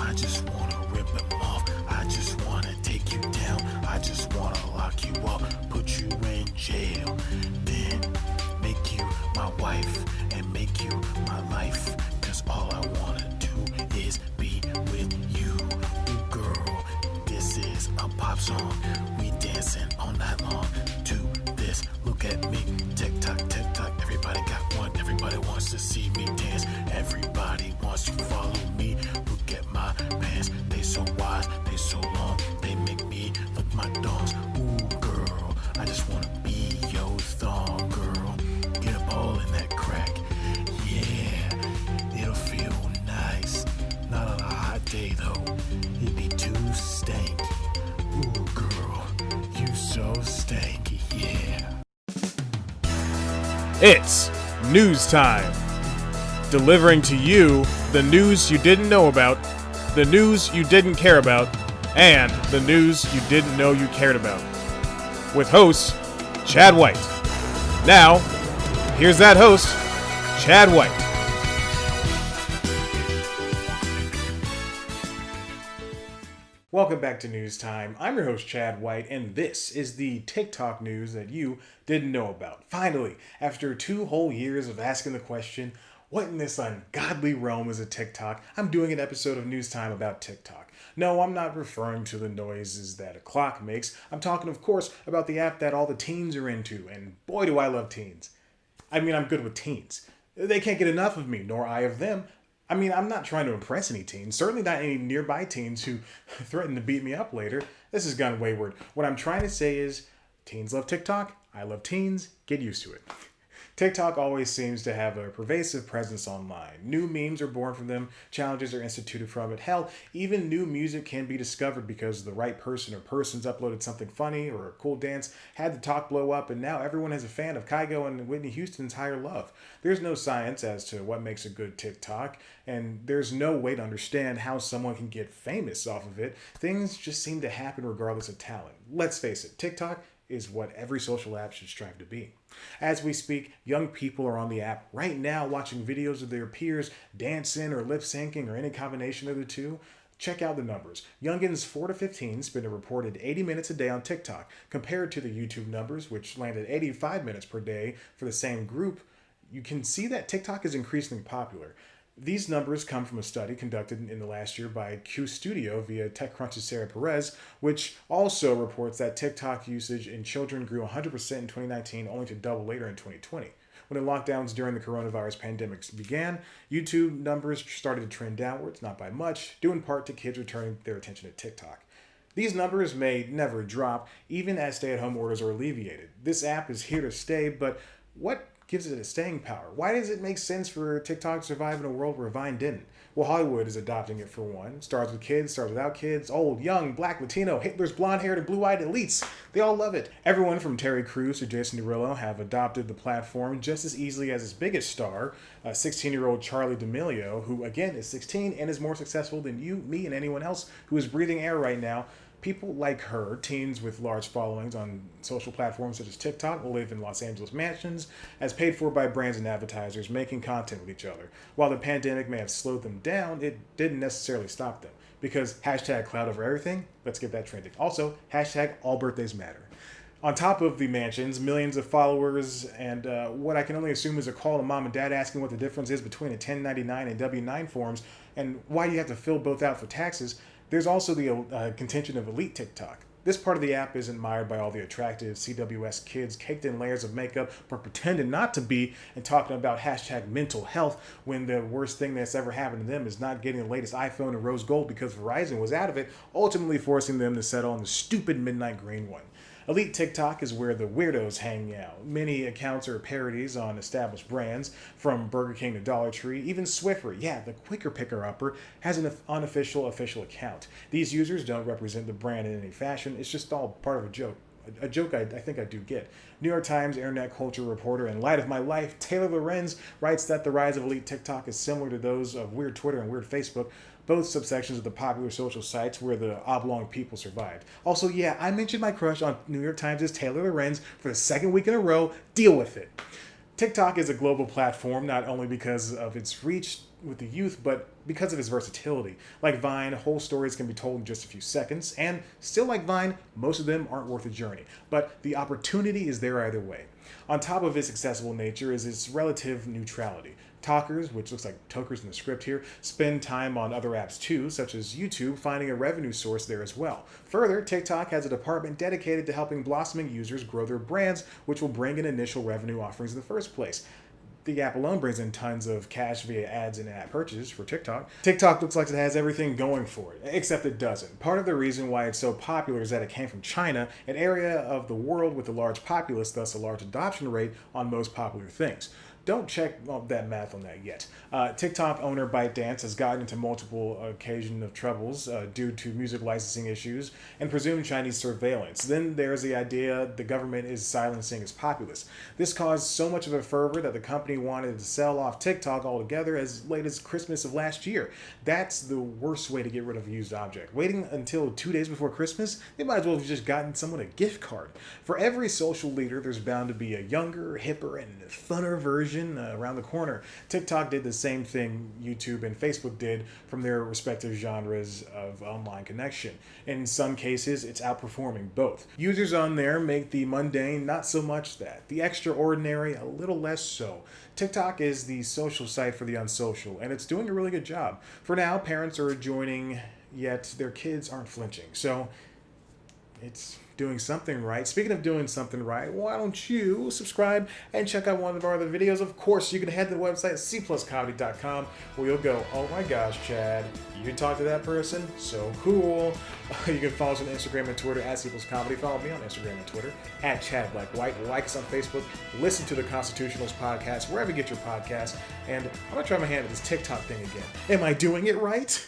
I just wanna rip them off. I just wanna take you down. I just wanna lock you up, put you in jail, then make you my wife and make you my life. Cause all I wanna do is be with you. Ooh, girl, this is a pop song. We dancing all night long to this. Look at me, tick tock, everybody got one. Everybody wants to see me dance. Everybody wants to follow me. Look at my pants, they so wide, they so long. They make me look my dogs. Ooh, girl, I just wanna be your thong, girl. Get a ball in that crack, yeah, it'll feel nice. Not on a hot day though, it'd be too stanky. Ooh, girl, you so stanky, yeah. It's news time. Delivering to you the news you didn't know about, the news you didn't care about, and the news you didn't know you cared about. With host, Chad White. Now, here's that host, Chad White. Welcome back to News Time. I'm your host, Chad White, and this is the TikTok news that you didn't know about. Finally, after 2 whole years of asking the question, what in this ungodly realm is a TikTok? I'm doing an episode of News Time about TikTok. No, I'm not referring to the noises that a clock makes. I'm talking, of course, about the app that all the teens are into, and boy, do I love teens. I mean, I'm good with teens. They can't get enough of me, nor I of them. I mean, I'm not trying to impress any teens, certainly not any nearby teens who threaten to beat me up later. This has gone wayward. What I'm trying to say is, teens love TikTok, I love teens, get used to it. TikTok always seems to have a pervasive presence online. New memes are born from them, challenges are instituted from it. Hell, even new music can be discovered because the right person or persons uploaded something funny or a cool dance, had the talk blow up, and now everyone is a fan of Kygo and Whitney Houston's Higher Love. There's no science as to what makes a good TikTok, and there's no way to understand how someone can get famous off of it. Things just seem to happen regardless of talent. Let's face it, TikTok is what every social app should strive to be. As we speak, young people are on the app right now watching videos of their peers dancing or lip syncing or any combination of the two. Check out the numbers. Youngins 4 to 15 spend a reported 80 minutes a day on TikTok, compared to the YouTube numbers, which land at 85 minutes per day for the same group. You can see that TikTok is increasingly popular. These numbers come from a study conducted in the last year by Q Studio via TechCrunch's Sarah Perez, which also reports that TikTok usage in children grew 100% in 2019, only to double later in 2020. When the lockdowns during the coronavirus pandemic began, YouTube numbers started to trend downwards, not by much, due in part to kids returning their attention to TikTok. These numbers may never drop, even as stay-at-home orders are alleviated. This app is here to stay, but what gives it a staying power? Why does it make sense for TikTok to survive in a world where Vine didn't? Well, Hollywood is adopting it for one. Stars with kids, stars without kids, old, young, black, Latino, Hitler's blonde-haired and blue-eyed elites. They all love it. Everyone from Terry Crews to Jason Derulo have adopted the platform just as easily as its biggest star, 16-year-old Charli D'Amelio, who again is 16 and is more successful than you, me, and anyone else who is breathing air right now. People like her, teens with large followings on social platforms such as TikTok, will live in Los Angeles mansions, as paid for by brands and advertisers, making content with each other. While the pandemic may have slowed them down, it didn't necessarily stop them. Because hashtag cloud over everything, let's get that trending. Also, hashtag AllBirthdays matter. On top of the mansions, millions of followers, and what I can only assume is a call to mom and dad asking what the difference is between a 1099 and W-9 forms, and why you have to fill both out for taxes. There's also the contention of elite TikTok. This part of the app isn't mired by all the attractive CWS kids caked in layers of makeup but pretending not to be and talking about hashtag mental health when the worst thing that's ever happened to them is not getting the latest iPhone in rose gold because Verizon was out of it, ultimately forcing them to settle on the stupid midnight green one. Elite TikTok is where the weirdos hang out. Many accounts are parodies on established brands, from Burger King to Dollar Tree. Even Swiffer, yeah, the quicker picker-upper, has an unofficial official account. These users don't represent the brand in any fashion. It's just all part of a joke. A joke I think I do get. New York Times internet culture reporter and light of my life, Taylor Lorenz, writes that the rise of elite TikTok is similar to those of weird Twitter and weird Facebook, both subsections of the popular social sites where the oblong people survived. Also, I mentioned my crush on New York Times' Taylor Lorenz for the second week in a row. Deal with it. TikTok is a global platform not only because of its reach with the youth, but because of its versatility. Like Vine, whole stories can be told in just a few seconds, and still like Vine, most of them aren't worth the journey. But the opportunity is there either way. On top of its accessible nature is its relative neutrality. Talkers, which looks like tokers in the script here, spend time on other apps too, such as YouTube, finding a revenue source there as well. Further, TikTok has a department dedicated to helping blossoming users grow their brands, which will bring in initial revenue offerings in the first place. The app alone brings in tons of cash via ads and app purchases for TikTok. TikTok looks like it has everything going for it, except it doesn't. Part of the reason why it's so popular is that it came from China, an area of the world with a large populace, thus a large adoption rate on most popular things. Don't check that math on that yet. TikTok owner ByteDance has gotten into multiple occasions of troubles due to music licensing issues and presumed Chinese surveillance. Then there's the idea the government is silencing its populace. This caused so much of a fervor that the company wanted to sell off TikTok altogether as late as Christmas of last year. That's the worst way to get rid of a used object. Waiting until 2 days before Christmas, they might as well have just gotten someone a gift card. For every social leader, there's bound to be a younger, hipper, and funner version around the corner. TikTok did the same thing YouTube and Facebook did from their respective genres of online connection. In some cases, it's outperforming both. Users on there make the mundane not so much that, the extraordinary a little less so. TikTok is the social site for the unsocial, and it's doing a really good job. For now, parents are joining, yet their kids aren't flinching. So it's doing something right. Speaking of doing something right, why don't you subscribe and check out one of our other videos? Of course, you can head to the website cpluscomedy.com where you'll go, oh my gosh, Chad, you talk to that person? So cool. You can follow us on Instagram and Twitter at cpluscomedy. Follow me on Instagram and Twitter at ChadBlackWhite. Like us on Facebook. Listen to the Constitutionals podcast wherever you get your podcasts. And I'm going to try my hand at this TikTok thing again. Am I doing it right?